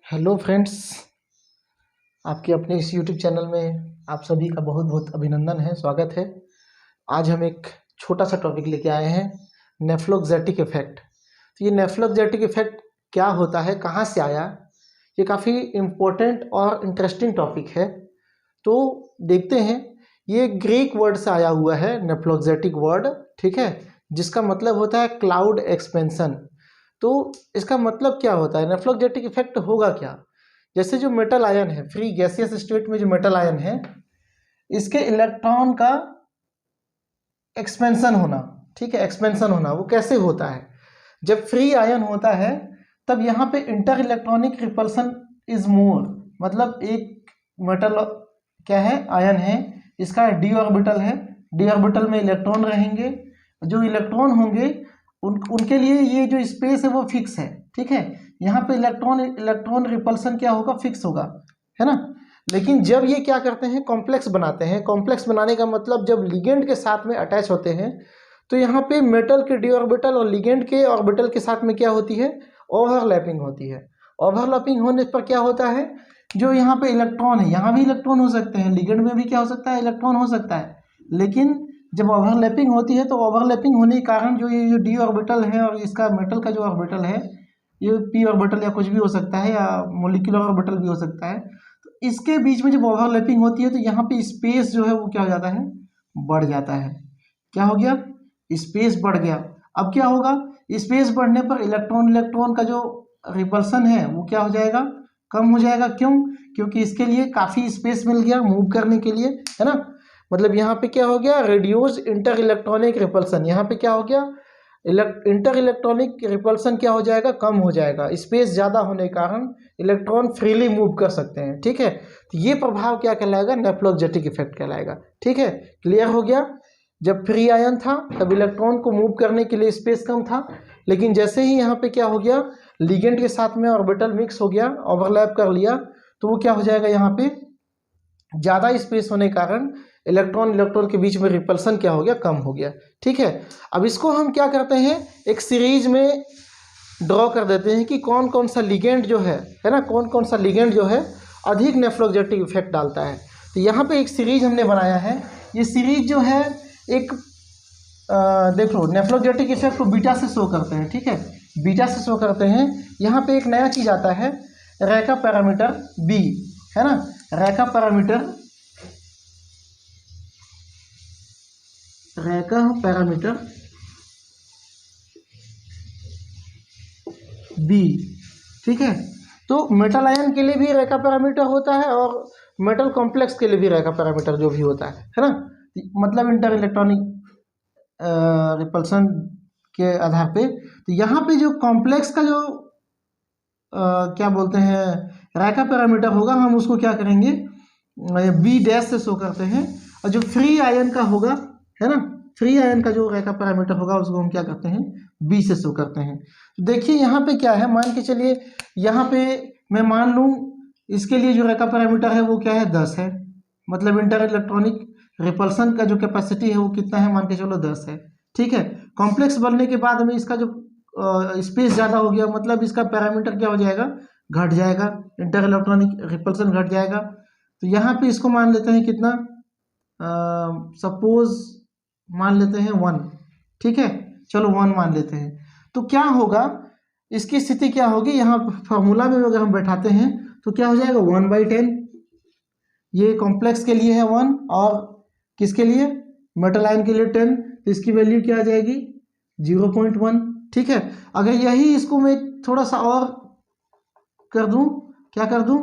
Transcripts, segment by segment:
Hello friends, आपके अपने इस यूट्यूब चैनल में आप सभी का बहुत बहुत अभिनंदन है, स्वागत है। आज हम एक छोटा सा टॉपिक लेके आए हैं, नेफ्लोक्जेटिक इफेक्ट। तो ये नेफ्लोक्जेटिक इफेक्ट क्या होता है, कहाँ से आया, ये काफ़ी इम्पोर्टेंट और इंटरेस्टिंग टॉपिक है। तो देखते हैं, ये ग्रीक वर्ड से आया हुआ है नेफ्लोक्जेटिक वर्ड, ठीक है, जिसका मतलब होता है क्लाउड एक्सपेंशन। तो इसका मतलब क्या होता है, नेफ्लोक्जेटिक इफेक्ट होगा क्या। जैसे जो मेटल आयन है, फ्री गैसियस स्टेट में जो मेटल आयन है, इसके इलेक्ट्रॉन का एक्सपेंशन होना, ठीक है, एक्सपेंशन होना वो कैसे होता है। जब फ्री आयन होता है तब यहाँ पे inter electronic repulsion is more, मतलब एक मेटल क्या है, आयन है, इसका डी ऑर्बिटल है, डी ऑर्बिटल में इलेक्ट्रॉन रहेंगे, जो इलेक्ट्रॉन होंगे उनके लिए ये जो स्पेस है वो फिक्स है, ठीक है। यहाँ पे इलेक्ट्रॉन इलेक्ट्रॉन रिपल्सन क्या होगा, फिक्स होगा, है ना। लेकिन जब ये क्या करते हैं, कॉम्प्लेक्स बनाते हैं, कॉम्प्लेक्स बनाने का मतलब जब लिगेंड के साथ में अटैच होते हैं तो यहाँ पे मेटल के डी ऑर्बिटल और लिगेंड के ऑर्बिटल के साथ में क्या होती है, ओवरलैपिंग होती है। ओवरलैपिंग होने पर क्या होता है, जो यहाँ पे इलेक्ट्रॉन है, यहाँ भी इलेक्ट्रॉन हो सकते हैं, लिगेंड में भी क्या हो सकता है, इलेक्ट्रॉन हो सकता है। लेकिन जब ओवरलैपिंग होती है तो ओवरलैपिंग होने के कारण जो ये जो डी ऑर्बिटल है और इसका मेटल का जो ऑर्बिटल है, ये पी ऑर्बिटल या कुछ भी हो सकता है, या मोलिकुलर ऑर्बिटल भी हो सकता है, तो इसके बीच में जब ओवरलैपिंग होती है तो यहाँ पे स्पेस जो है वो क्या हो जाता है, बढ़ जाता है। क्या हो गया, स्पेस बढ़ गया। अब क्या होगा, स्पेस बढ़ने पर इलेक्ट्रॉन इलेक्ट्रॉन का जो रिपल्सन है वो क्या हो जाएगा, कम हो जाएगा। क्यों, क्योंकि इसके लिए काफ़ी स्पेस मिल गया मूव करने के लिए, है ना। मतलब यहाँ पे क्या हो गया, रेड्यूस इंटर इलेक्ट्रॉनिक रिपल्सन, यहाँ पे क्या हो गया, इंटर इलेक्ट्रॉनिक रिपल्सन क्या हो जाएगा, कम हो जाएगा। स्पेस ज़्यादा होने के कारण इलेक्ट्रॉन फ्रीली मूव कर सकते हैं, ठीक है। तो ये प्रभाव क्या कहलाएगा, नेफ्लोक्जेटिक इफेक्ट कहलाएगा, ठीक है। क्लियर हो गया। जब फ्री आयन था तब इलेक्ट्रॉन को मूव करने के लिए स्पेस कम था, लेकिन जैसे ही यहाँ पे क्या हो गया, लिगेंड के साथ में ऑर्बिटल मिक्स हो गया, ओवरलैप कर लिया, तो वो क्या हो जाएगा, यहाँ पे ज़्यादा स्पेस होने के कारण इलेक्ट्रॉन इलेक्ट्रॉन के बीच में रिपल्सन क्या हो गया, कम हो गया, ठीक है। अब इसको हम क्या करते हैं, एक सीरीज में ड्रॉ कर देते हैं कि कौन कौन सा लिगेंड जो है ना, कौन कौन सा लिगेंड जो है अधिक नेफ्लोक्जेटिक इफेक्ट डालता है। तो यहाँ पे एक सीरीज हमने बनाया है, ये सीरीज जो है एक देखो, नेफ्लोक्जेटिक इफेक्ट को बीटा से शो करते हैं, ठीक है, बीटा से शो करते हैं। यहाँ पे एक नया चीज़ आता है, रैका पैरामीटर बी, है ना, रैका पैरामीटर बी, ठीक है। तो मेटल आयन के लिए भी रैका पैरामीटर होता है और मेटल कॉम्प्लेक्स के लिए भी रैका पैरामीटर जो भी होता है ना, मतलब इंटर इलेक्ट्रॉनिक रिपल्सन के आधार पे। तो यहाँ पे जो कॉम्प्लेक्स का जो क्या बोलते हैं, रैका पैरामीटर होगा, हम उसको क्या करेंगे, बी डैश से शो करते हैं। और जो फ्री आयन का होगा, है ना, फ्री आयन का जो रैका पैरामीटर होगा उसको हम क्या करते हैं, बी से शो करते हैं। तो देखिए यहाँ पे क्या है, मान के चलिए यहाँ पे मैं मान लूँ इसके लिए जो रैका पैरामीटर है वो क्या है, 10 है, मतलब इंटर इलेक्ट्रॉनिक रिपल्सन का जो कैपेसिटी है वो कितना है, मान के चलो 10 है, ठीक है। कॉम्प्लेक्स बनने के बाद में इसका जो स्पेस ज़्यादा हो गया, मतलब इसका पैरामीटर क्या हो जाएगा, घट जाएगा, इंटर इलेक्ट्रॉनिक रिपल्सन घट जाएगा। तो यहाँ पे इसको मान लेते हैं कितना, सपोज मान लेते हैं 1, ठीक है, चलो 1 मान लेते हैं। तो क्या होगा, इसकी स्थिति क्या होगी, यहाँ फॉर्मूला में अगर हम बैठाते हैं तो क्या हो जाएगा, 1/10। ये कॉम्प्लेक्स के लिए है 1 और किसके लिए, मेटल आयन के लिए 10, तो इसकी वैल्यू क्या आ जाएगी, 0.1, ठीक है। अगर यही इसको मैं थोड़ा सा और कर दूं, क्या कर दूं,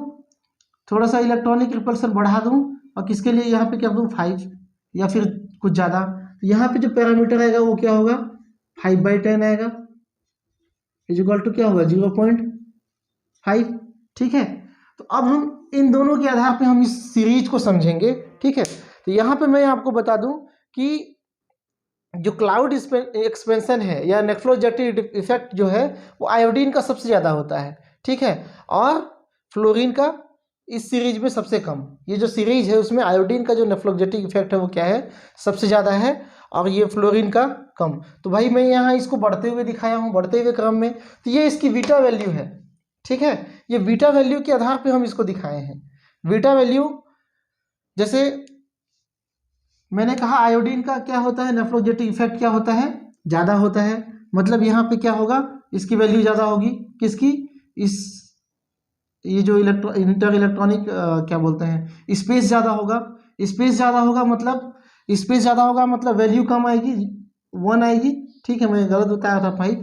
थोड़ा सा इलेक्ट्रॉनिक रिपल्सन बढ़ा दूं और किसके लिए यहाँ पे कर दूं 5 या फिर कुछ ज़्यादा, तो यहाँ पे जो पैरामीटर आएगा वो क्या होगा, 5/10 आएगा, इक्वल टू क्या होगा, 0.5, ठीक है। तो अब हम इन दोनों के आधार पे हम इस सीरीज को समझेंगे, ठीक है। तो यहाँ पे मैं आपको बता दूं कि जो क्लाउड एक्सपेंशन है या नेफ्लोक्जेटिक इफेक्ट जो है वो आयोडीन का सबसे ज़्यादा होता है, ठीक है, और फ्लोरीन का इस सीरीज में सबसे कम। ये जो सीरीज है उसमें आयोडीन का जो नेफ्लोक्जेटिक इफेक्ट है वो क्या है, सबसे ज़्यादा है, और ये फ्लोरीन का कम। तो भाई मैं यहाँ इसको बढ़ते हुए दिखाया हूँ, बढ़ते हुए क्रम में, तो ये इसकी बीटा वैल्यू है, ठीक है, ये बीटा वैल्यू के आधार पे हम इसको दिखाए हैं। बीटा वैल्यू जैसे मैंने कहा आयोडीन का क्या होता है, नेफ्रोजेटिक इफेक्ट क्या होता है, ज़्यादा होता है। मतलब यहाँ पे क्या होगा, इसकी वैल्यू ज़्यादा होगी, किसकी, इस ये जो इंटर इलेक्ट्रॉनिक क्या बोलते हैं, स्पेस ज़्यादा होगा। स्पेस ज़्यादा होगा मतलब, स्पेस ज़्यादा होगा मतलब वैल्यू कम आएगी, 1 आएगी। ठीक है, मैं गलत बताया था 5।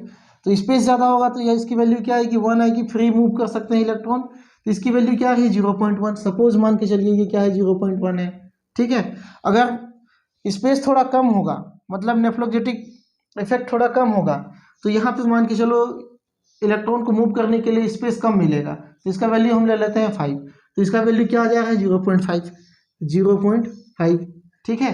तो स्पेस ज़्यादा होगा तो यह इसकी वैल्यू क्या आएगी, 1 आएगी। फ्री मूव कर सकते हैं इलेक्ट्रॉन, तो इसकी वैल्यू क्या है, 0.1। सपोज मान के चलिए ये क्या है, 0.1 है। ठीक है, अगर स्पेस थोड़ा कम होगा मतलब नेफ्रोजेटिक इफेक्ट थोड़ा कम होगा, तो यहाँ पे मान के चलो इलेक्ट्रॉन को मूव करने के लिए स्पेस कम मिलेगा, तो इसका वैल्यू हम ले लेते हैं 5। तो इसका वैल्यू क्या आ जाएगा, 0.5, 0.5। ठीक है,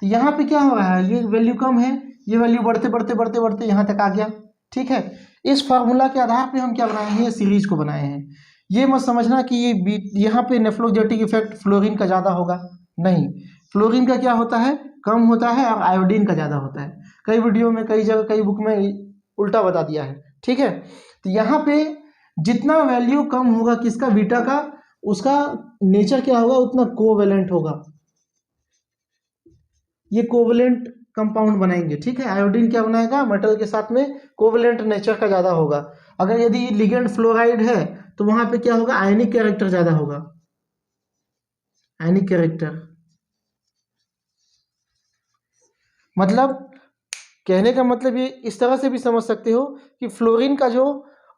तो यहाँ पे क्या हो रहा है, ये वैल्यू कम है, ये वैल्यू बढ़ते बढ़ते बढ़ते बढ़ते यहाँ तक आ गया। ठीक है, इस फार्मूला के आधार पे हम क्या बनाए हैं, सीरीज को बनाए हैं। ये मत समझना कि ये यहाँ पे नेफ्रोजेटिक इफेक्ट फ्लोरीन का ज़्यादा होगा, नहीं। फ्लोरीन का क्या होता है, कम होता है, और आयोडीन का ज़्यादा होता है। कई वीडियो में, कई जगह, कई बुक में उल्टा बता दिया है। ठीक है, तो यहाँ पे जितना वैल्यू कम होगा किसका, बीटा का, उसका नेचर क्या होगा, उतना कोवेलेंट होगा। ये कोवेलेंट कंपाउंड बनाएंगे। ठीक है, आयोडीन क्या बनाएगा, मेटल के साथ में कोवेलेंट नेचर का ज़्यादा होगा। अगर यदि लिगेंड फ्लोराइड है तो वहाँ पे क्या होगा, आयनिक कैरेक्टर ज़्यादा होगा, आयनिक कैरेक्टर। मतलब कहने का मतलब ये इस तरह से भी समझ सकते हो कि फ्लोरीन का जो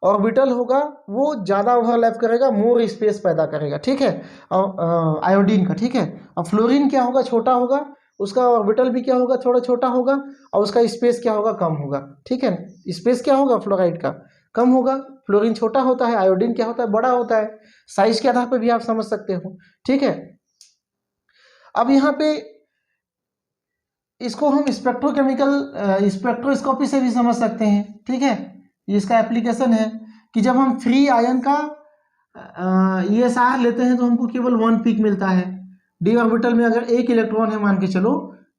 ऑर्बिटल होगा वो ज़्यादा ओवरलैप करेगा, मोर स्पेस पैदा करेगा। ठीक है, और आयोडीन का, ठीक है, और फ्लोरीन क्या होगा, छोटा होगा, उसका ऑर्बिटल भी क्या होगा, थोड़ा छोटा होगा, और उसका स्पेस क्या होगा, कम होगा। ठीक है, स्पेस क्या होगा फ्लोराइड का, कम होगा। फ्लोरीन छोटा होता है, आयोडीन क्या होता है, बड़ा होता है। साइज के आधार पर भी आप समझ सकते हो। ठीक है, अब यहाँ पे इसको हम स्पेक्ट्रोकेमिकल स्पेक्ट्रोस्कोपी से भी समझ सकते हैं। ठीक है, ये इसका एप्लीकेशन है कि जब हम फ्री आयन का ESR लेते हैं तो हमको केवल 1 पीक मिलता है। डी ऑर्बिटल में अगर एक इलेक्ट्रॉन है, मान के चलो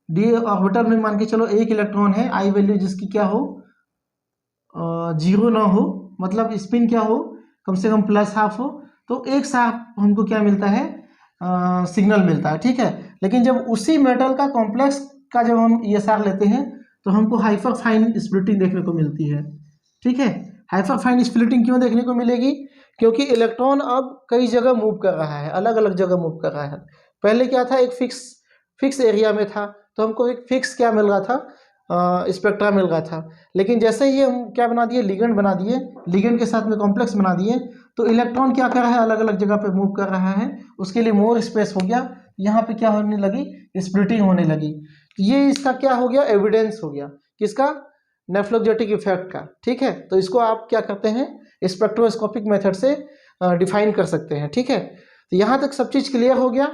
डी ऑर्बिटल में मान के चलो एक इलेक्ट्रॉन है, आई वैल्यू जिसकी क्या हो, 0 ना हो, मतलब स्पिन क्या हो, कम से कम +½ हो, तो एक साथ हमको क्या मिलता है, सिग्नल मिलता है। ठीक है, लेकिन जब उसी मेटल का कॉम्प्लेक्स का जब हम ESR लेते हैं तो हमको हाइपर फाइन स्प्लिटिंग देखने को मिलती है। ठीक है, हाइपर फाइन स्प्लिटिंग क्यों देखने को मिलेगी, क्योंकि इलेक्ट्रॉन अब कई जगह मूव कर रहा है, अलग अलग जगह मूव कर रहा है। पहले क्या था, एक फिक्स एरिया में था, तो हमको एक फिक्स क्या मिल रहा था, स्पेक्ट्रा मिल रहा था। लेकिन जैसे ही हम क्या बना दिए, लिगेंड बना दिए, लिगेंड के साथ में कॉम्प्लेक्स बना दिए, तो इलेक्ट्रॉन क्या कर रहा है, अलग अलग जगह पे मूव कर रहा है, उसके लिए मोर स्पेस हो गया। यहाँ पे क्या होने लगी, स्प्लिटिंग होने लगी। ये इसका क्या हो गया, एविडेंस हो गया, किसका, नेफ्रोजेटिक इफेक्ट का। ठीक है, तो इसको आप क्या करते हैं, स्पेक्ट्रोस्कोपिक मेथड से डिफाइन कर सकते हैं। ठीक है, तो यहाँ तक सब चीज़ क्लियर हो गया।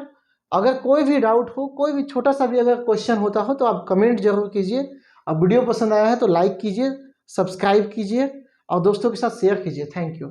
अगर कोई भी डाउट हो, कोई भी छोटा सा भी अगर क्वेश्चन होता हो तो आप कमेंट जरूर कीजिए। अब वीडियो पसंद आया है तो लाइक कीजिए, सब्सक्राइब कीजिए और दोस्तों के साथ शेयर कीजिए। Thank you.